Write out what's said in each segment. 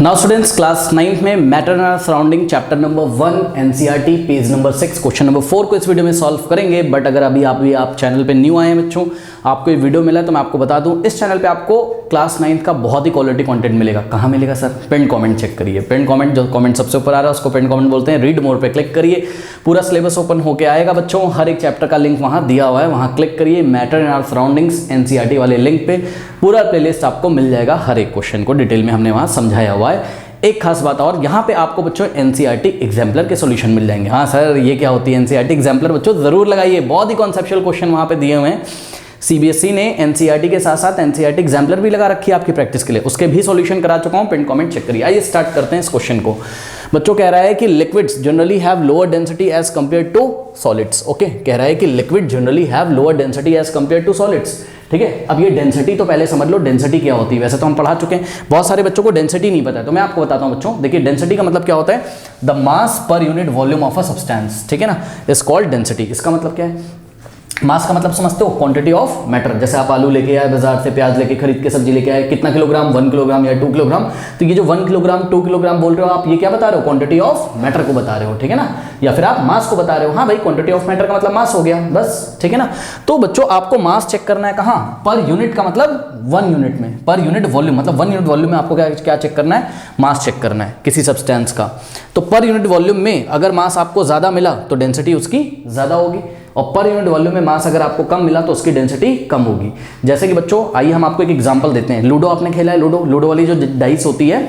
Now students, class 9th में matter and surrounding chapter number 1 NCERT page number 6 question number 4 को इस video में solve करेंगे। But अगर अभी आप चैनल पे न्यू आए हैं बच्चों, आपको ये वीडियो मिला है तो मैं आपको बता दूं, इस चैनल पे आपको क्लास 9th का बहुत ही क्वालिटी कंटेंट मिलेगा। कहाँ मिलेगा सर? पिन कमेंट चेक करिए। पिन कमेंट, जो कमेंट सबसे ऊपर आ रहा है उसको पिन कमेंट बोलते हैं। रीड मोर पे क्लिक करिए, पूरा सिलेबस ओपन होकर आएगा बच्चों। हर एक चैप्टर का लिंक वहाँ दिया हुआ है, वहाँ क्लिक करिए। मैटर एंड सराउंडिंग्स एनसीईआरटी वाले लिंक पे पूरा प्लेलिस्ट आपको मिल जाएगा। हर एक क्वेश्चन को डिटेल में हमने वहाँ समझाया हुआ है। एक खास बात और, यहाँ पे आपको बच्चों एनसीईआरटी एग्जाम्पलर के सॉल्यूशन मिल जाएंगे। हाँ सर, ये क्या होती है एनसीईआरटी एग्जाम्पलर? बच्चों जरूर लगाइए, बहुत ही कॉन्सेप्चुअल क्वेश्चन वहाँ पे दिए हुए हैं। सीबीएसई ने एनसीईआरटी के साथ साथ एनसीईआरटी एग्जाम्पलर भी लगा रखी है आपकी प्रैक्टिस के लिए, उसके भी सॉल्यूशन करा चुका हूँ। पिन कमेंट चेक करिए। आइए स्टार्ट करते हैं इस क्वेश्चन को। बच्चों कह रहा है कि liquids generally have lower density as compare to solids. Okay, कह रहा है कि liquid generally have lower density as compare to solids. ठीक है, अब ये डेंसिटी तो पहले समझ लो डेंसिटी क्या होती है। वैसे तो हम पढ़ा चुके हैं, बहुत सारे बच्चों को डेंसिटी नहीं पता है, तो मैं आपको बताता हूं बच्चों। देखिए डेंसिटी का मतलब क्या होता है? The mass per unit volume of a substance. ठीक है ना, इज कॉल्ड डेंसिटी। इसका मतलब क्या है? मास का मतलब समझते हो? Quantity of matter. जैसे आप आलू लेके आए बाजार से, प्याज लेके खरीद के सब्जी लेके आए, कितना किलोग्राम? 1 किलोग्राम या 2 किलोग्राम। तो ये जो 1 किलोग्राम 2 किलोग्राम बोल रहे हो आप, ये क्या बता रहे हो? क्वांटिटी ऑफ मैटर को बता रहे हो। ठीक है ना, या फिर आप मास को बता रहे हो। हाँ भाई, क्वांटिटी ऑफ मैटर का मतलब मास हो गया बस। ठीक है ना, तो बच्चों आपको मास चेक करना है कहाँ? पर यूनिट का मतलब 1 यूनिट में। पर यूनिट वॉल्यूम मतलब 1 यूनिट वॉल्यूम में आपको क्या चेक करना है? मास चेक करना है किसी सब्सटेंस का। तो पर यूनिट वॉल्यूम में अगर मास आपको ज्यादा मिला तो डेंसिटी उसकी ज्यादा होगी, और पर यूनिट वॉल्यूम में मास अगर आपको कम मिला तो उसकी डेंसिटी कम होगी। जैसे कि बच्चों आइए हम आपको एक एग्जांपल देते हैं। लूडो आपने खेला है? लूडो वाली जो डाइस होती है,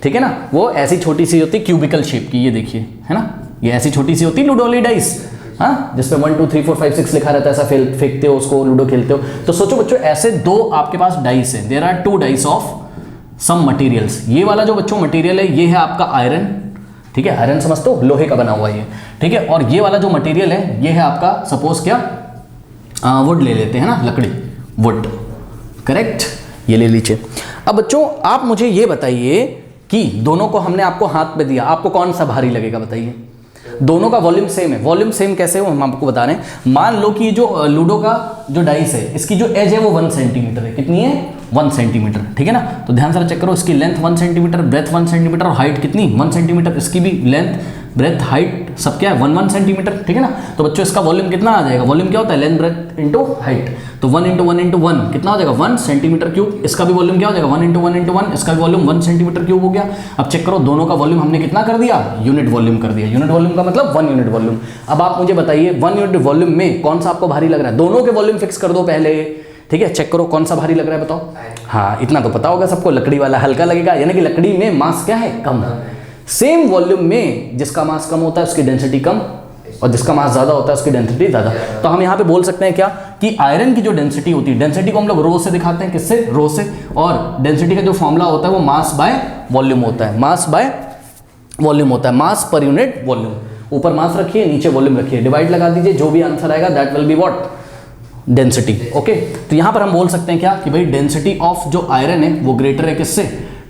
ठीक है ना, वो ऐसी छोटी सी होती है, क्यूबिकल शेप की। ये देखिए, है ना, ये ऐसी छोटी सी होती है लूडो वाली डाइस। हाँ, जिसपे 1 2 3 4 5 6 लिखा रहता है, ऐसा फेंकते हो उसको, लूडो खेलते हो। तो सोचो बच्चों, ऐसे दो आपके पास डाइस है। There are 2 dice of some materials. ये वाला जो बच्चों मटेरियल है, ये है आपका आयरन। ठीक है, आयरन समझते हो, लोहे का बना हुआ ये। ठीक है, और ये वाला जो मटेरियल है, ये है आपका सपोज क्या, वुड ले लेते हैं ना, लकड़ी, वुड। करेक्ट, ये ले लीजिए। अब बच्चों आप मुझे ये बताइए कि दोनों को हमने आपको हाथ पे दिया, आपको कौन सा भारी लगेगा बताइए? दोनों का वॉल्यूम सेम है। वॉल्यूम सेम कैसे हो हम आपको बता रहे हैं। मान लो कि जो लूडो का जो डाइस है, इसकी जो एज है वो 1 सेंटीमीटर है। कितनी है? 1 सेंटीमीटर। ठीक है ना, तो ध्यान से चेक करो, इसकी लेंथ 1 सेंटीमीटर, ब्रेथ 1 सेंटीमीटर, और हाइट कितनी? 1 सेंटीमीटर। इसकी भी लेंथ, ब्रेथ, हाइट सब क्या है? 1 सेंटीमीटर। ठीक है ना, तो बच्चों इसका वॉल्यूम कितना आ जाएगा? वॉल्यूम क्या होता है? Length breadth into height. तो 1 × 1 × 1 कितना हो जाएगा? 1 सेंटीमीटर क्यूब। इसका भी वॉल्यूम क्या हो जाएगा? 1 × 1 × 1, इसका भी वॉल्यूम 1 सेंटीमीटर क्यूब हो गया। अब चेक करो, दोनों का वॉल्यूम हमने कितना कर दिया? यूनिट वॉल्यूम कर दिया। यूनिट वॉल्यूम का मतलब 1 यूनिट वॉल्यूम। अब आप मुझे बताइए 1 यूनिट वॉल्यूम में कौन सा आपको भारी लग रहा है? दोनों के वॉल्यूम फिक्स कर दो पहले। ठीक है, चेक करो कौन सा भारी लग रहा है, बताओ। हाँ, इतना तो पता होगा सबको, लकड़ी वाला हल्का लगेगा, यानी कि लकड़ी में मास क्या है? कम। सेम वॉल्यूम में जिसका मास कम होता है उसकी डेंसिटी कम, और जिसका मास ज्यादा होता है उसकी डेंसिटी ज्यादा। तो हम यहाँ पे बोल सकते हैं क्या कि आयरन की जो डेंसिटी होती है, डेंसिटी को हम लोग रो से दिखाते हैं। किससे? रो से। और डेंसिटी का जो फॉर्मूला होता है वो मास बाय वॉल्यूम होता है। मास बाय वॉल्यूम होता है, मास पर यूनिट वॉल्यूम। ऊपर मास रखिए, नीचे वॉल्यूम रखिए, डिवाइड लगा दीजिए, जो भी आंसर आएगा that will be what? Density. Okay, तो यहां पर हम बोल सकते हैं क्या कि भाई डेंसिटी ऑफ जो आयरन है वो ग्रेटर है किससे?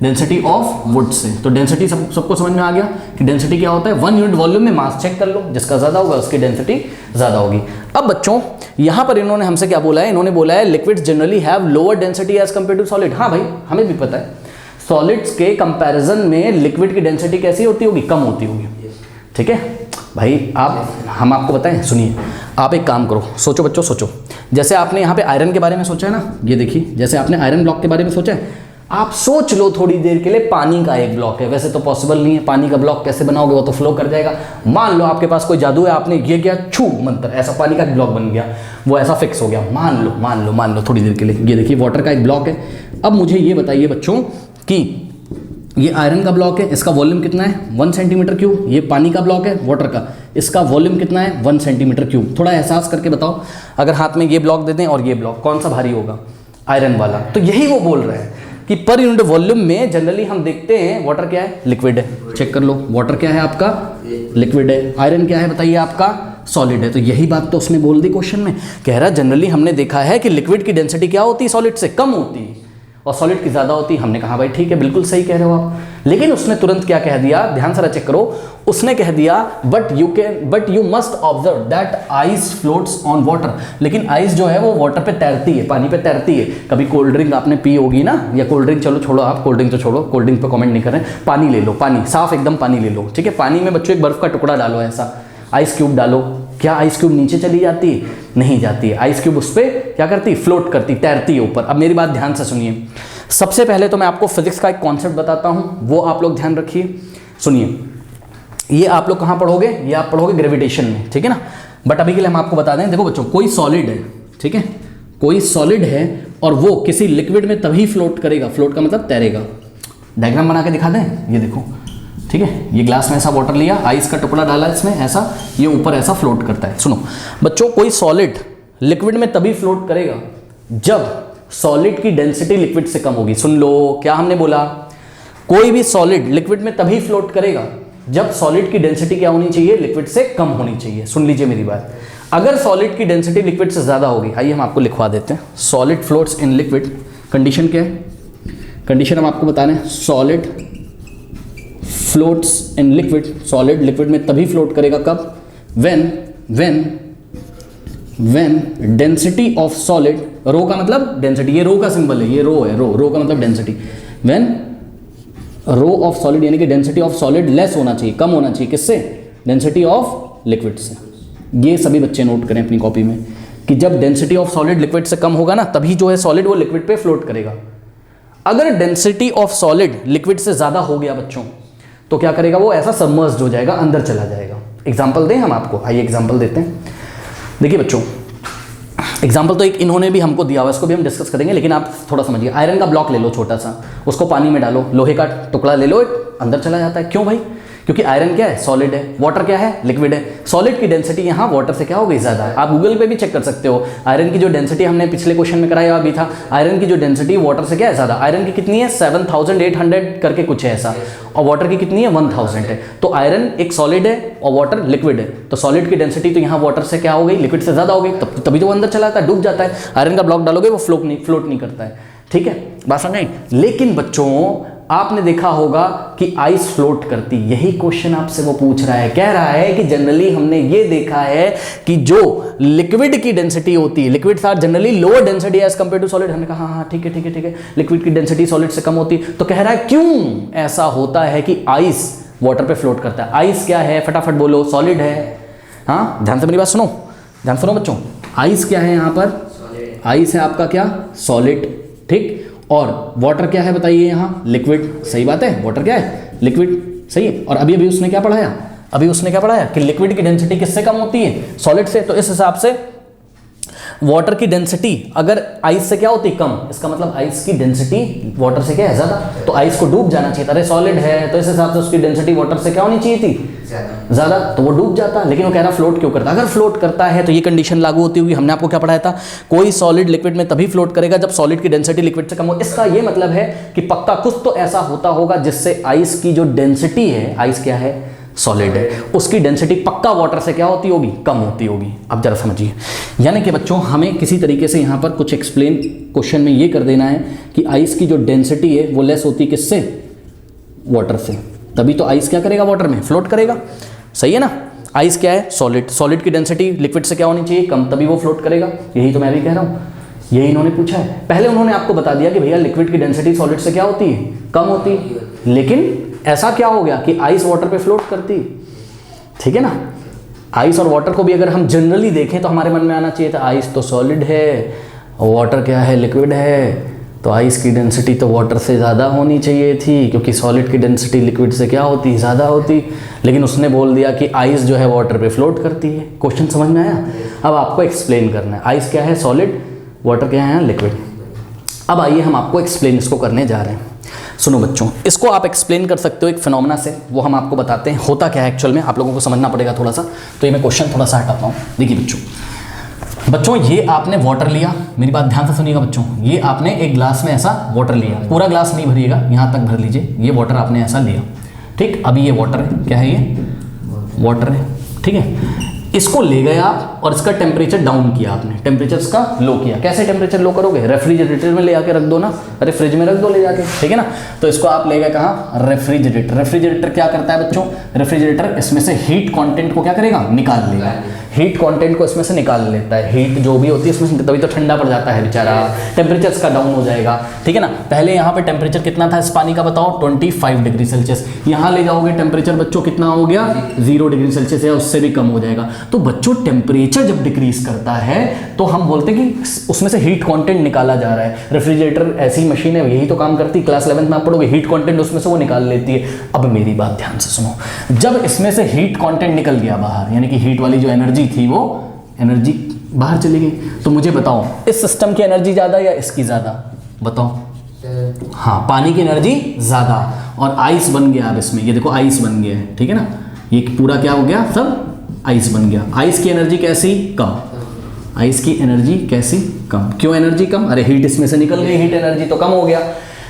Density of would say. तो डेंसिटी सबको समझ में आ गया कि डेंसिटी क्या होता है? 1 यूनिट वॉल्यूम में मास चेक कर लो, जिसका ज्यादा होगा उसकी डेंसिटी ज्यादा होगी। अब बच्चों यहां पर इन्होंने हमसे क्या बोला है? इन्होंने बोला है liquids generally have lower density as compare to solid. हाँ भाई, हमें भी पता है सॉलिड्स के कंपैरिजन में लिक्विड की डेंसिटी कैसी होती होगी? कम होती होगी। ठीक है भाई, हम आपको बताएं, सुनिए। आप एक काम करो, सोचो बच्चों, सोचो। जैसे आपने यहाँ पे आयरन के बारे में सोचा है ना, ये देखिए, जैसे आपने आयरन ब्लॉक के बारे में सोचा है, आप सोच लो थोड़ी देर के लिए पानी का एक ब्लॉक है। वैसे तो पॉसिबल नहीं है, पानी का ब्लॉक कैसे बनाओगे? वो तो फ्लो कर जाएगा। मान लो आपके पास कोई जादू है, आपने ये किया, छू मंत्र, ऐसा पानी का ब्लॉक बन गया, वो ऐसा फिक्स हो गया। मान लो थोड़ी देर के लिए। ये देखिए वाटर का एक ब्लॉक है। अब मुझे ये बताइए बच्चों कि ये आयरन का ब्लॉक है, इसका वॉल्यूम कितना है? 1 सेंटीमीटर क्यूब। ये पानी का ब्लॉक है वाटर का, इसका वॉल्यूम कितना है? 1 सेंटीमीटर क्यूब। थोड़ा एहसास करके बताओ, अगर हाथ में ये ब्लॉक दे दें और ये ब्लॉक, कौन सा भारी होगा? आयरन वाला। तो यही वो बोल रहे हैं कि पर यूनिट वॉल्यूम में जनरली हम देखते हैं वाटर क्या है? लिक्विड है। चेक कर लो, वाटर क्या है आपका? लिक्विड है। आयरन क्या है बताइए आपका? सॉलिड है। तो यही बात तो उसने बोल दी क्वेश्चन में। कह रहा जनरली हमने देखा है कि लिक्विड की डेंसिटी क्या होती है? सॉलिड से कम होती है, और सॉलिड की ज़्यादा होती है। हमने कहा भाई ठीक है, बिल्कुल सही कह रहे हो आप। लेकिन उसने तुरंत क्या कह दिया, ध्यान से चेक करो, उसने कह दिया but you must observe that ice floats on water. लेकिन आइस जो है वो वाटर पे तैरती है, पानी पे तैरती है। कभी कोल्ड ड्रिंक आपने पी होगी ना, या कोल्ड ड्रिंक, चलो छोड़ो आप कोल्ड ड्रिंक तो छोड़ो, कोल्ड ड्रिंक पे कमेंट नहीं कर रहे हैं, पानी ले लो, पानी साफ एकदम पानी ले लो, ठीक है। पानी में बच्चों एक बर्फ का टुकड़ा डालो, ऐसा आइस क्यूब डालो, क्या आइस क्यूब नीचे चली जाती है? नहीं जाती है। आइस क्यूब उस पर क्या करती है? फ्लोट करती, तैरती है ऊपर। अब मेरी बात ध्यान से सुनिए, सबसे पहले तो मैं आपको फिजिक्स का एक कॉन्सेप्ट बताता हूं, वो आप लोग ध्यान रखिए, सुनिए। ये आप लोग कहां पढ़ोगे? ये आप पढ़ोगे ग्रेविटेशन में, ठीक है ना। बट अभी के लिए हम आपको बता दें, देखो बच्चों, कोई सॉलिड है, ठीक है, कोई सॉलिड है और वो किसी लिक्विड में तभी फ्लोट करेगा, फ्लोट का मतलब तैरेगा। डायग्राम बना के दिखा दें, ये देखो, ठीक है, ये ग्लास में ऐसा वाटर लिया, आइस का टुकड़ा डाला इसमें ऐसा, ये ऊपर ऐसा फ्लोट करता है। सुनो बच्चों, कोई सॉलिड लिक्विड में तभी फ्लोट करेगा जब सॉलिड की डेंसिटी लिक्विड से कम होगी। सुन लो क्या हमने बोला, कोई भी सॉलिड लिक्विड में तभी फ्लोट करेगा जब सॉलिड की डेंसिटी क्या होनी चाहिए? लिक्विड से कम होनी चाहिए। सुन लीजिए मेरी बात, अगर सॉलिड की डेंसिटी लिक्विड से ज्यादा होगी, आइए हम आपको लिखवा देते हैं, solid floats in liquid, condition क्या है? कंडीशन हम आपको बता रहे हैं, solid floats in liquid, solid liquid में तभी फ्लोट करेगा कब? व्हेन डेंसिटी ऑफ सॉलिड, रो का मतलब डेंसिटी, ये रो का सिंबल है, ये रो है, रो का मतलब density, when rho of solid यानी कि डेंसिटी ऑफ सॉलिड लेस होना चाहिए, कम होना चाहिए, किससे? डेंसिटी ऑफ लिक्विड से। ये सभी बच्चे नोट करें अपनी कॉपी में कि जब डेंसिटी ऑफ सॉलिड लिक्विड से कम होगा ना, तभी जो है सॉलिड वो लिक्विड पे फ्लोट करेगा। अगर डेंसिटी ऑफ सॉलिड लिक्विड से ज्यादा हो गया बच्चों, तो क्या करेगा? वो ऐसा सबमर्ज्ड हो जाएगा, अंदर चला जाएगा। एग्जाम्पल दें हम आपको, आइए एग्जाम्पल देते हैं। देखिए बच्चों, एग्जाम्पल तो एक इन्होंने भी हमको दिया हुआ, इसको भी हम डिस्कस करेंगे, लेकिन आप थोड़ा समझिए। आयरन का ब्लॉक ले लो छोटा सा, उसको पानी में डालो, लोहे का टुकड़ा ले लो, अंदर चला जाता है। क्यों भाई? क्योंकि आयरन क्या है? सॉलिड है, वाटर क्या है? लिक्विड है। सॉलिड की डेंसिटी यहाँ वाटर से क्या हो गई? ज्यादा है। आप गूगल पे भी चेक कर सकते हो, आयरन की जो डेंसिटी हमने पिछले क्वेश्चन में कराया अभी था, आयरन की जो डेंसिटी वाटर से क्या है? ज्यादा। आयरन की कितनी है? 7800 करके कुछ है ऐसा, और वाटर की कितनी है? 1000 है। तो आयरन एक सॉलिड है और वाटर लिक्विड है, तो सॉलिड की डेंसिटी तो यहाँ वाटर से क्या हो गई? लिक्विड से ज्यादा हो गई, तभी तो वो अंदर चला जाता है, डूब जाता है। आयरन का ब्लॉक डालोगे वो फ्लोट नहीं करता है, ठीक है, बात समझ। लेकिन बच्चों आपने देखा होगा कि आइस फ्लोट करती, यही क्वेश्चन आपसे वो पूछ रहा है, कह रहा है कि जनरली हमने ये देखा है कि जो लिक्विड की डेंसिटी होती है, liquids are generally lower density as compare to solid. हमने कहा हाँ ठीक है, लिक्विड की डेंसिटी सॉलिड से कम होती, तो कह रहा है क्यों ऐसा होता है कि आइस वाटर पे फ्लोट करता है। आइस क्या है? फटाफट बोलो, सॉलिड है। हाँ ध्यान से मेरी बात सुनो, ध्यान सुनो बच्चों, आइस क्या है यहाँ पर? आइस है आपका क्या? सॉलिड, ठीक। और वाटर क्या है बताइए यहाँ? लिक्विड, सही बात है, वाटर क्या है? लिक्विड, सही है। और अभी उसने क्या पढ़ाया? कि लिक्विड की डेंसिटी किससे कम होती है? सॉलिड से। तो इस हिसाब से वाटर की डेंसिटी अगर आइस से क्या होती? कम, इसका मतलब आइस की डेंसिटी वाटर से क्या है? ज्यादा। तो आइस को डूब जाना चाहिए था, अरे सॉलिड है तो इस हिसाब से उसकी डेंसिटी वाटर से क्या होनी चाहिए थी? ज्यादा, तो वो डूब जाता। लेकिन वो कह रहा फ्लोट क्यों करता? अगर फ्लोट करता है तो ये कंडीशन लागू होती होगी, हमने आपको क्या पढ़ाया था? कोई सॉलिड लिक्विड में तभी फ्लोट करेगा जब सॉलिड की डेंसिटी लिक्विड से कम हो। इसका ये मतलब है कि पक्का कुछ तो ऐसा होता होगा जिससे आइस की जो डेंसिटी है, आइस क्या है? सॉलिड है, उसकी डेंसिटी पक्का वाटर से क्या होती होगी? कम होती होगी। अब जरा समझिए, यानी कि बच्चों हमें किसी तरीके से यहाँ पर कुछ एक्सप्लेन क्वेश्चन में ये कर देना है कि आइस की जो डेंसिटी है वो लेस होती है किससे? वाटर से। तभी तो आइस क्या करेगा? वाटर में फ्लोट करेगा, सही है ना। आइस क्या है? सॉलिड। सॉलिड की डेंसिटी लिक्विड से क्या होनी चाहिए? कम, तभी वो फ्लोट करेगा। यही तो मैं भी कह रहा हूँ, यही इन्होंने पूछा है। पहले उन्होंने आपको बता दिया कि भैया लिक्विड की डेंसिटी सॉलिड से क्या होती है? कम होती है। लेकिन ऐसा क्या हो गया कि आइस वाटर पे फ्लोट करती, ठीक है ना। आइस और वाटर को भी अगर हम जनरली देखें तो हमारे मन में आना चाहिए था आइस तो सॉलिड है और वाटर क्या है? लिक्विड है, तो आइस की डेंसिटी तो वाटर से ज़्यादा होनी चाहिए थी, क्योंकि सॉलिड की डेंसिटी लिक्विड से क्या होती? ज़्यादा होती। लेकिन उसने बोल दिया कि आइस जो है वाटर पे फ्लोट करती है। क्वेश्चन समझ में आया? अब आपको एक्सप्लेन करना है, आइस क्या है? सॉलिड, वाटर क्या है? लिक्विड। अब आइए हम आपको एक्सप्लेन इसको करने जा रहे हैं। सुनो बच्चों, इसको आप एक्सप्लेन कर सकते हो एक फिनोमेना से, वो हम आपको बताते हैं होता क्या है एक्चुअल में, आप लोगों को समझना पड़ेगा थोड़ा सा। तो ये मैं क्वेश्चन थोड़ा सा हटाता हूँ। देखिए बच्चों, ये आपने वाटर लिया, मेरी बात ध्यान से सुनिएगा बच्चों, ये आपने एक ग्लास में ऐसा वाटर लिया, पूरा ग्लास नहीं भरिएगा, यहाँ तक भर लीजिए। ये वाटर आपने ऐसा लिया, ठीक। अभी ये वाटर है, क्या है? ये वाटर है, ठीक है। इसको ले गए आप और इसका टेम्परेचर डाउन किया आपने, टेम्परेचर इसका लो किया। कैसे टेम्परेचर लो करोगे? रेफ्रिजरेटर में ले आके रख दो ना, अरे फ्रिज में रख दो ले जाके, ठीक है ना। तो इसको आप ले गए कहाँ? रेफ्रिजरेटर। रेफ्रिजरेटर क्या करता है बच्चों? रेफ्रिजरेटर इसमें से हीट कंटेंट को क्या करेगा? निकाल लेगा। हीट कंटेंट को इसमें से निकाल लेता है, हीट जो भी होती है इसमें से, तभी तो ठंडा पड़ जाता है बेचारा, टेम्परेचर इसका डाउन हो जाएगा, ठीक है ना। पहले यहाँ पे टेम्परेचर कितना था इस पानी का बताओ? 25 डिग्री सेल्सियस। यहाँ ले जाओगे टेम्परेचर बच्चों कितना हो गया? 0 डिग्री सेल्सियस या उससे भी कम हो जाएगा। तो बच्चों टेम्परेचर जब डिक्रीज करता है तो हम बोलते हैं कि उसमें से हीट कंटेंट निकाला जा रहा है। रेफ्रिजरेटर ऐसी मशीन है, यही तो काम करती है। क्लास 11th में आप पढ़ोगे, हीट कंटेंट उसमें से वो निकाल लेती है। अब मेरी बात ध्यान से सुनो, जब इसमें से हीट कंटेंट निकल गया बाहर, यानी कि हीट वाली जो एनर्जी थी वो एनर्जी बाहर चली गई, तो मुझे बताओ इस सिस्टम की एनर्जी ज्यादा या इसकी ज्यादा? बताओ। हाँ, पानी की एनर्जी ज्यादा, और आइस बन गया। अब इसमें ये देखो आइस बन गया है, ठीक है ना। ये पूरा क्या हो गया? सब आइस बन गया। आइस की एनर्जी कैसी? कम। आइस की एनर्जी कैसी? कम। क्यों एनर्जी कम? अरे हीट इसमें से निकल गई, हीट एनर्जी तो कम हो गया।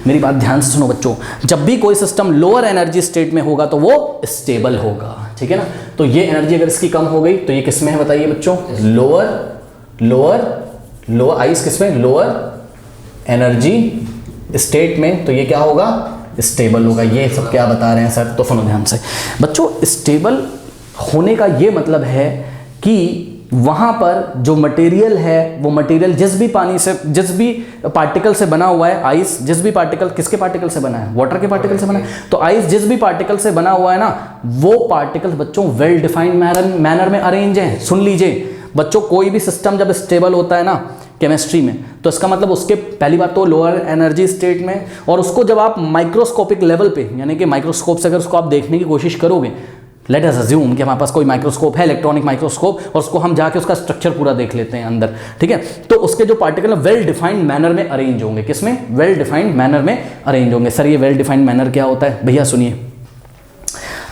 मेरी बात ध्यान से सुनो बच्चों, जब भी कोई सिस्टम लोअर एनर्जी स्टेट में होगा तो वो स्टेबल होगा, ठीक है ना। तो ये एनर्जी अगर इसकी कम हो गई तो ये किस में है बताइए बच्चों? लोअर आइस किस में? लोअर एनर्जी स्टेट में। तो ये क्या होगा? स्टेबल होगा। ये सब क्या बता रहे हैं सर? तो सुनो ध्यान से बच्चों, स्टेबल होने का ये मतलब है कि वहाँ पर जो मटेरियल है वो मटेरियल जिस भी पानी से, जिस भी पार्टिकल से बना हुआ है, आइस जिस भी पार्टिकल, किसके पार्टिकल से बना है? वाटर के पार्टिकल से बना है। तो आइस जिस भी पार्टिकल से बना हुआ है ना, वो पार्टिकल्स बच्चों वेल डिफाइंड मैनर में अरेंज हैं। सुन लीजिए बच्चों, कोई भी सिस्टम जब स्टेबल होता है ना केमिस्ट्री में, तो इसका मतलब उसके पहली बात तो लोअर एनर्जी स्टेट में, और उसको जब आप माइक्रोस्कोपिक लेवल पे, यानी कि माइक्रोस्कोप से अगर उसको आप देखने की कोशिश करोगे, लेट अस अज्यूम कि हमारे पास कोई माइक्रोस्कोप है, इलेक्ट्रॉनिक माइक्रोस्कोप, और उसको हम जाके उसका स्ट्रक्चर पूरा देख लेते हैं अंदर, ठीक है। तो उसके जो पार्टिकल वेल डिफाइंड मैनर में अरेंज होंगे। किसमें? वेल डिफाइंड मैनर में अरेंज होंगे। सर ये वेल डिफाइंड मैनर क्या होता है? भैया सुनिए,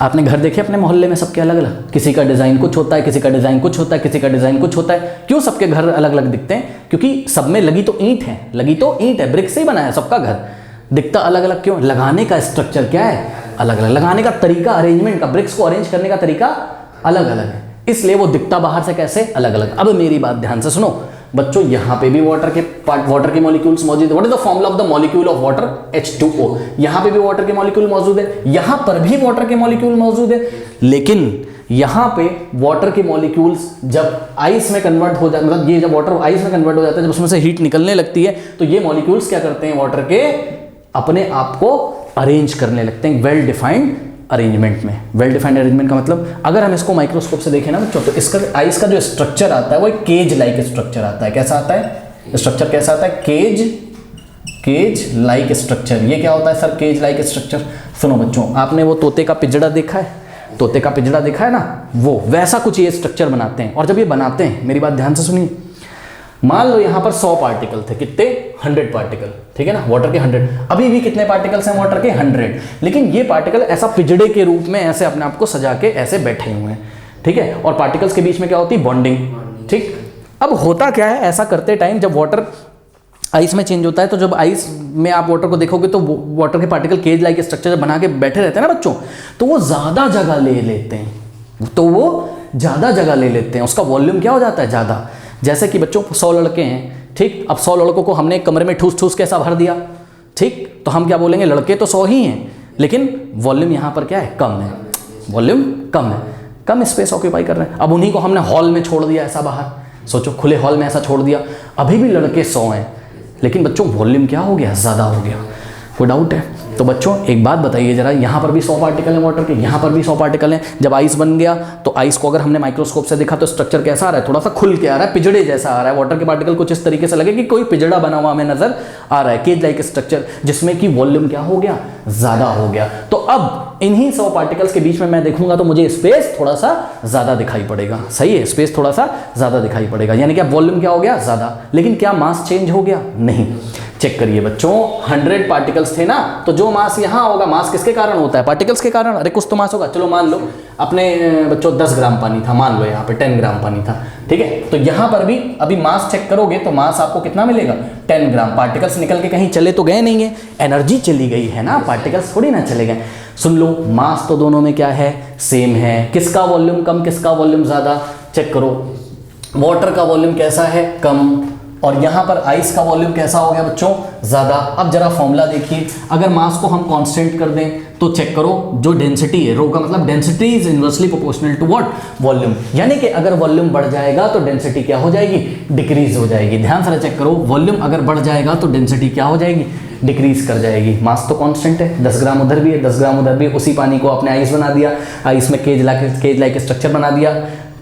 आपने घर देखे अपने मोहल्ले में सबके अलग अलग, किसी का डिज़ाइन कुछ होता है, किसी का डिज़ाइन कुछ होता है, किसी का डिज़ाइन कुछ होता है। क्यों सबके घर अलग अलग दिखते हैं? क्योंकि सब में लगी तो ईंट है, लगी तो ईंट है, ब्रिक से ही बना है सबका घर, दिखता अलग अलग क्यों? लगाने का स्ट्रक्चर क्या है? अलग अलग। लगाने का तरीका, अरेंजमेंट का, ब्रिक्स को अरेंज करने का तरीका अलग अलग है, इसलिए वो दिखता बाहर से कैसे? अलग अलग। अब मेरी बात ध्यान से सुनो बच्चों, यहाँ पे भी वाटर के मॉलिक्यूल्स मौजूद है। What is the formula of the molecule of water? H2O। यहाँ पे भी वाटर के मॉलिक्यूल मौजूद है, यहाँ पर भी वाटर के मॉलिक्यूल मौजूद है, लेकिन यहाँ पे वाटर के मॉलिक्यूल्स जब आइस में कन्वर्ट हो जाते, मतलब ये जब वाटर आइस में कन्वर्ट हो जाता है, जब उसमें से हीट निकलने लगती है, तो ये मॉलिक्यूल्स क्या करते हैं? वाटर के अपने आप को अरेंज करने लगते हैं वेल डिफाइंड अरेंजमेंट में। वेल डिफाइंड अरेंजमेंट का मतलब, अगर हम इसको माइक्रोस्कोप से देखें ना बच्चों, तो इसका आइस का जो स्ट्रक्चर आता है वो एक केज लाइक स्ट्रक्चर आता है। कैसा आता है स्ट्रक्चर? कैसा आता है? Cage like structure. ये क्या होता है सर? Cage like structure. सुनो बच्चों, आपने वो तोते का पिंजड़ा देखा है? तोते का पिंजड़ा देखा है ना, वो वैसा कुछ ये स्ट्रक्चर बनाते हैं। और जब ये बनाते हैं, मेरी बात ध्यान से सुनिए, मान लो यहाँ पर 100 पार्टिकल थे, कितने? 100 पार्टिकल, ठीक है ना, वाटर के 100। अभी भी कितने पार्टिकल्स हैं वाटर के? 100। लेकिन ये पार्टिकल ऐसा पिंजड़े के रूप में ऐसे अपने आप को सजा के ऐसे बैठे हुए हैं, ठीक है। और पार्टिकल्स के बीच में क्या होती है? बॉन्डिंग, ठीक। अब होता क्या है, ऐसा करते टाइम जब वाटर आइस में चेंज होता है, तो जब आइस में आप वाटर को देखोगे तो वाटर के पार्टिकल केज लाइक स्ट्रक्चर जब बना के बैठे रहते हैं ना बच्चों, तो वो ज़्यादा जगह ले लेते हैं, उसका वॉल्यूम क्या हो जाता है? ज़्यादा। जैसे कि बच्चों 100 लड़के हैं, ठीक। अब 100 लड़कों को हमने एक कमरे में ठूस ठूस के ऐसा भर दिया, ठीक। तो हम क्या बोलेंगे? लड़के तो 100 ही हैं, लेकिन वॉल्यूम यहाँ पर क्या है? कम है। वॉल्यूम कम है, कम स्पेस ऑक्यूपाई कर रहे हैं। अब उन्हीं को हमने हॉल में छोड़ दिया ऐसा बाहर, सोचो खुले हॉल में ऐसा छोड़ दिया, अभी भी लड़के 100 हैं, लेकिन बच्चों वॉल्यूम क्या हो गया? ज़्यादा हो गया। कोई डाउट है? तो बच्चों एक बात बताइए जरा, यहाँ पर भी 100 पार्टिकल हैं वाटर के, यहाँ पर भी 100 पार्टिकल हैं। जब आइस बन गया तो आइस को अगर हमने माइक्रोस्कोप से देखा तो स्ट्रक्चर कैसा आ रहा है? थोड़ा सा खुल के आ रहा है, पिंजड़े जैसा आ रहा है। वाटर के पार्टिकल कुछ इस तरीके से लगे कि कोई पिंजड़ा बना हुआ हमें नजर आ रहा है, केज लाइक स्ट्रक्चर, जिसमें कि वॉल्यूम क्या हो गया? ज़्यादा हो गया। तो अब इन्हीं 100 पार्टिकल्स के बीच में मैं देखूंगा तो मुझे स्पेस थोड़ा सा ज़्यादा दिखाई पड़ेगा। सही है, स्पेस थोड़ा सा ज़्यादा दिखाई पड़ेगा, यानी कि वॉल्यूम क्या हो गया? ज़्यादा। लेकिन क्या मास चेंज हो गया? नहीं। चेक करिए बच्चों, 100 पार्टिकल्स थे ना, तो जो मास यहाँ होगा, मास किसके कारण होता है? पार्टिकल्स के कारण। अरे कुछ तो मास होगा। चलो मान लो अपने बच्चों 10 ग्राम पानी था, मान लो यहाँ पे 10 ग्राम पानी था, ठीक है। तो यहाँ पर भी अभी मास चेक करोगे तो मास आपको कितना मिलेगा? 10 ग्राम। पार्टिकल्स निकल के कहीं चले तो गए नहीं है, एनर्जी चली गई है ना, पार्टिकल्स थोड़ी ना चले गए। सुन लो, मास तो दोनों में क्या है? सेम है। किसका वॉल्यूम कम, किसका वॉल्यूम ज़्यादा? चेक करो, वाटर का वॉल्यूम कैसा है, कम, और यहां पर आइस का वॉल्यूम कैसा हो गया बच्चों, ज्यादा। अब जरा फॉर्मूला देखिए, अगर मास को हम कांस्टेंट कर दें तो चेक करो, जो डेंसिटी है, रो का मतलब density is inversely proportional to what, volume, यानी कि अगर वॉल्यूम बढ़ जाएगा तो डेंसिटी क्या हो जाएगी, डिक्रीज हो जाएगी। ध्यान से चेक करो, वॉल्यूम अगर बढ़ जाएगा तो डेंसिटी क्या हो जाएगी, डिक्रीज कर जाएगी। मास तो कांस्टेंट है, 10 ग्राम उधर भी है, 10 ग्राम उधर भी, उसी पानी को आपने आइस बना दिया, आइस में केज लाइक स्ट्रक्चर बना दिया,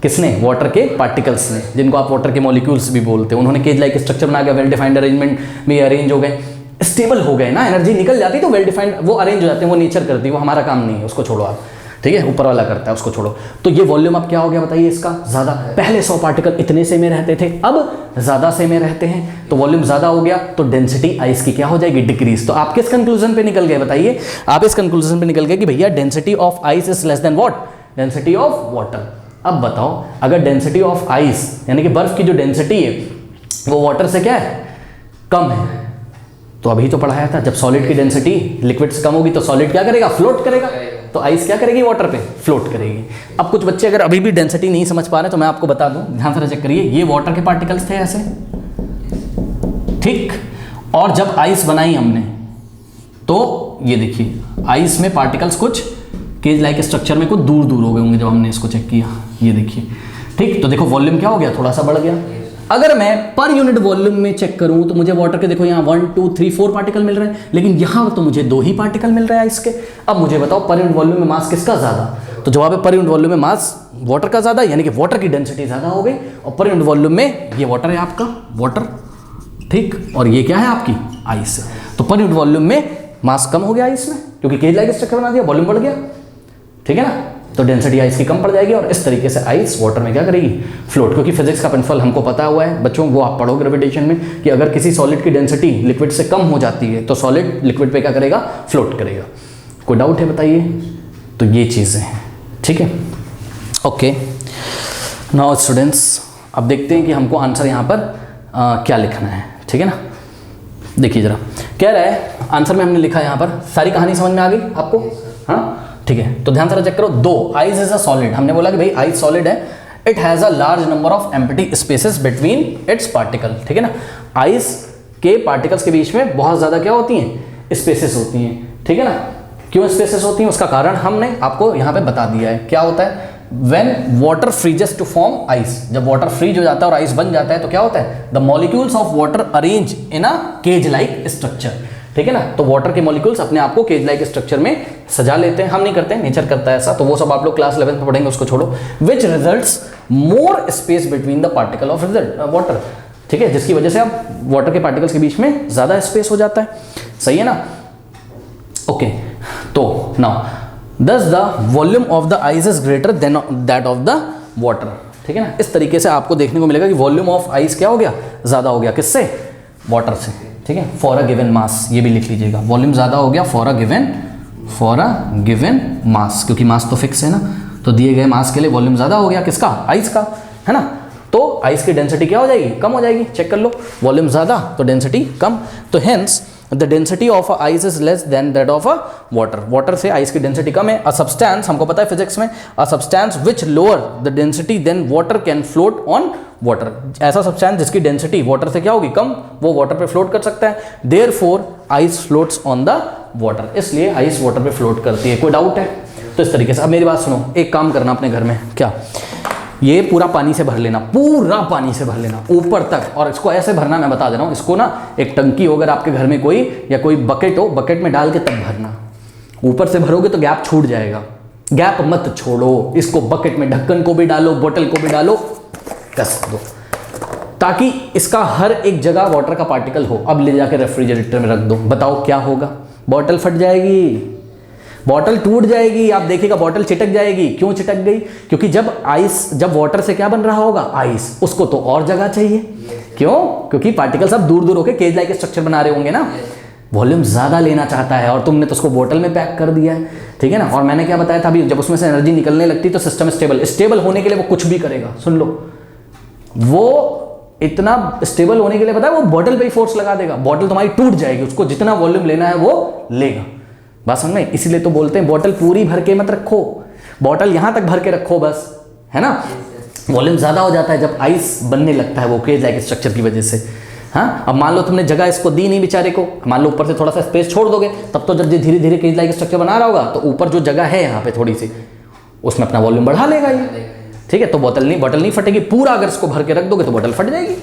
किसने, वाटर के पार्टिकल्स ने, जिनको आप वाटर के मॉलिक्यूल्स भी बोलते हैं, उन्होंने केज लाइक स्ट्रक्चर बना के वेल डिफाइंड अरेंजमेंट में अरेंज हो गए, स्टेबल हो गए ना, एनर्जी निकल जाती तो वेल डिफाइंड वो अरेंज हो जाते हैं, वो नेचर करती है, वो हमारा काम नहीं है, उसको छोड़ो आप, ठीक है, ऊपर वाला करता है, उसको छोड़ो। तो ये वॉल्यूम अब क्या हो गया बताइए इसका, ज्यादा। पहले 100 पार्टिकल इतने से में रहते थे, अब ज्यादा से में रहते हैं, तो वॉल्यूम ज्यादा हो गया, तो डेंसिटी आइस की क्या हो जाएगी, डिक्रीज। तो आप किस कंक्लूजन पे निकल गए बताइए, आप इस कंक्लूजन पे निकल गए कि भैया density of ice is less than what, density of water. अब बताओ, अगर डेंसिटी ऑफ आइस यानी कि बर्फ की जो डेंसिटी है वो वाटर से क्या है, कम है, तो अभी तो पढ़ाया था, जब सॉलिड की डेंसिटी लिक्विड से कम होगी तो सॉलिड क्या करेगा, फ्लोट करेगा, तो आइस क्या करेगी, वाटर पे फ्लोट करेगी। अब कुछ बच्चे अगर अभी भी डेंसिटी नहीं समझ पा रहे तो मैं आपको बता दूं, ध्यान से चेक करिए, ये वाटर के पार्टिकल्स थे ऐसे, ठीक, और जब आइस बनाई हमने तो ये देखिए आइस में पार्टिकल्स कुछ केज लाइक स्ट्रक्चर में कुछ दूर दूर हो गए होंगे जब हमने इसको चेक किया, ये देखिए, ठीक। तो देखो वॉल्यूम क्या हो गया, थोड़ा सा बढ़ गया। अगर मैं पर यूनिट वॉल्यूम में चेक करूं तो मुझे वाटर के देखो यहाँ 1 2 3 4 पार्टिकल मिल रहे हैं, लेकिन यहाँ तो मुझे 2 ही पार्टिकल मिल रहे हैं इसके। अब मुझे बताओ पर यूनिट वॉल्यूम में मास किसका ज्यादा, तो जवाब है पर यूनिट वॉल्यूम में मास वाटर का ज्यादा, यानी कि वाटर की डेंसिटी ज्यादा हो गई, और पर यूनिट वॉल्यूम में ये वाटर है आपका, वाटर, ठीक, और ये क्या है आपकी आइस है, तो पर यूनिट वॉल्यूम में मास कम हो गया इसमें, क्योंकि केज लाइक स्ट्रक्चर बना दिया, वॉल्यूम बढ़ गया, ठीक है ना, तो डेंसिटी आइस की कम पड़ जाएगी, और इस तरीके से आइस वाटर में क्या करेगी, फ्लोट। क्योंकि फिजिक्स का प्रिंसिपल हमको पता हुआ है बच्चों, वो आप पढ़ो ग्रेविटेशन में, कि अगर किसी सॉलिड की डेंसिटी लिक्विड से कम हो जाती है तो सॉलिड लिक्विड पे क्या करेगा, फ्लोट करेगा। कोई डाउट है बताइए, तो ये चीज़ें हैं, ठीक है, ओके। नाउ स्टूडेंट्स, अब देखते हैं कि हमको आंसर यहाँ पर क्या लिखना है, ठीक है ना। देखिए जरा, कह रहा है आंसर में हमने लिखा है यहाँ पर, सारी कहानी समझ में आ गई आपको, हाँ, ठीक है। तो ध्यान से चेक करो, दो आइस इज अ सॉलिड, हमने बोला कि भाई आइस सॉलिड है, it has a large number of empty spaces between its particle, ठीक है ना, आइस के पार्टिकल्स के बीच में बहुत ज्यादा क्या होती हैं, स्पेसेस होती हैं, ठीक है ना। क्यों स्पेसेस होती हैं, उसका कारण हमने आपको यहाँ पे बता दिया है। क्या होता है, when water freezes to form ice, जब वाटर फ्रीज हो जाता है और आइस बन जाता है तो क्या होता है, the molecules of water arrange in a cage like structure, ठीक है ना। तो वाटर के मॉलिक्यूल्स अपने आप को केज लाइक स्ट्रक्चर में सजा लेते हैं, हम नहीं करते हैं, नेचर करता है ऐसा, तो वो सब आप लोग क्लास 11 में पढ़ेंगे, उसको छोड़ो। Which results more space between the particle of water, ठीक है, जिसकी वजह से अब वाटर के पार्टिकल्स के बीच में ज्यादा स्पेस हो जाता है, सही है ना, ओके। तो नाउ दस the volume of the ice is greater than that of the water, ठीक है ना। इस तरीके से आपको देखने को मिलेगा कि वॉल्यूम ऑफ आइस क्या हो गया, ज्यादा हो गया, किससे, वाटर से, ठीक है। फॉर अ गिवन मास, ये भी लिख लीजिएगा, वॉल्यूम ज्यादा हो गया फॉर अ गिवन मास, क्योंकि मास तो फिक्स है ना, तो दिए गए मास के लिए वॉल्यूम ज्यादा हो गया, किसका, आइस का, है ना। तो आइस की डेंसिटी क्या हो जाएगी, कम हो जाएगी, चेक कर लो, वॉल्यूम ज्यादा तो डेंसिटी कम, तो hence the density of a ice is less than that of a water, water से आइस की डेंसिटी कम है। अ सब्सटेंस, हमको पता है फिजिक्स में, a substance which lower the density than water can float on water, ऐसा substance जिसकी density water से क्या होगी, कम, वो वाटर पे फ्लोट कर सकता है। Therefore ice floats on the water, इसलिए आइस वाटर पे फ्लोट करती है। कोई डाउट है, तो इस तरीके से। अब मेरी बात सुनो, एक काम करना अपने घर में, क्या, ये पूरा पानी से भर लेना, पूरा पानी से भर लेना ऊपर तक, और इसको ऐसे भरना, मैं बता दे रहा हूँ, इसको ना एक टंकी हो अगर आपके घर में कोई, या कोई बकेट हो, बकेट में डाल के तब भरना। ऊपर से भरोगे तो गैप छूट जाएगा, गैप मत छोड़ो, इसको बकेट में ढक्कन को भी डालो, बोतल को भी डालो, कस दो, ताकि इसका हर एक जगह वाटर का पार्टिकल हो। अब ले जाकर रेफ्रिजरेटर में रख दो, बताओ क्या होगा, बॉटल फट जाएगी, बॉटल टूट जाएगी, आप देखिएगा बॉटल चिटक जाएगी। क्यों चिटक गई, क्योंकि जब वाटर से क्या बन रहा होगा, आइस, उसको तो और जगह चाहिए, क्यों, क्योंकि पार्टिकल सब दूर दूर होकर केज लाइक स्ट्रक्चर बना रहे होंगे ना, वॉल्यूम ज्यादा लेना चाहता है, और तुमने तो उसको बोतल में पैक कर दिया है, ठीक है ना। और मैंने क्या बताया था अभी, जब उसमें से एनर्जी निकलने लगती तो सिस्टम स्टेबल होने के लिए वो कुछ भी करेगा, सुन लो, वो इतना स्टेबल होने के लिए पता है, वो बॉटल पे ही फोर्स लगा देगा, बॉटल तुम्हारी टूट जाएगी, उसको जितना वॉल्यूम लेना है वो लेगा, बात समझ में। इसीलिए तो बोलते हैं बॉटल पूरी भर के मत रखो, बॉटल यहां तक भर के रखो बस, है ना, वॉल्यूम ज़्यादा हो जाता है जब आइस बनने लगता है वो केज लाइक स्ट्रक्चर की वजह से। हाँ, अब मान लो तुमने जगह इसको दी नहीं बेचारे को, मान लो ऊपर से थोड़ा सा स्पेस छोड़ दोगे, तब तो जब ये धीरे धीरे केज लाइक स्ट्रक्चर बना रहा होगा तो ऊपर जो जगह है यहाँ पे थोड़ी सी, उसमें अपना वॉल्यूम बढ़ा लेगा ये, ठीक है। तो बोतल नहीं फटेगी, पूरा अगर इसको भर के रख दोगे तो बोतल फट जाएगी।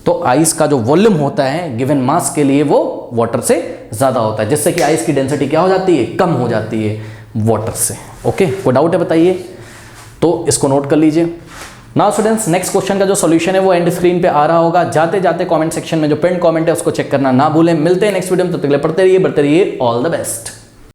तो आइस का जो वॉल्यूम होता है गिवन मास के लिए वो वाटर से ज़्यादा होता है, जिससे कि आइस की डेंसिटी क्या हो जाती है, कम हो जाती है वाटर से। ओके, कोई डाउट है बताइए, तो इसको नोट कर लीजिए। नाउ स्टूडेंट्स, नेक्स्ट क्वेश्चन का जो सॉल्यूशन है वो एंड स्क्रीन पे आ रहा होगा, जाते जाते कमेंट सेक्शन में जो पिन कमेंट है उसको चेक करना ना भूलें। मिलते हैं नेक्स्ट वीडियो में, तब तक के लिए पढ़ते रहिए, बढ़ते रहिए, ऑल द बेस्ट।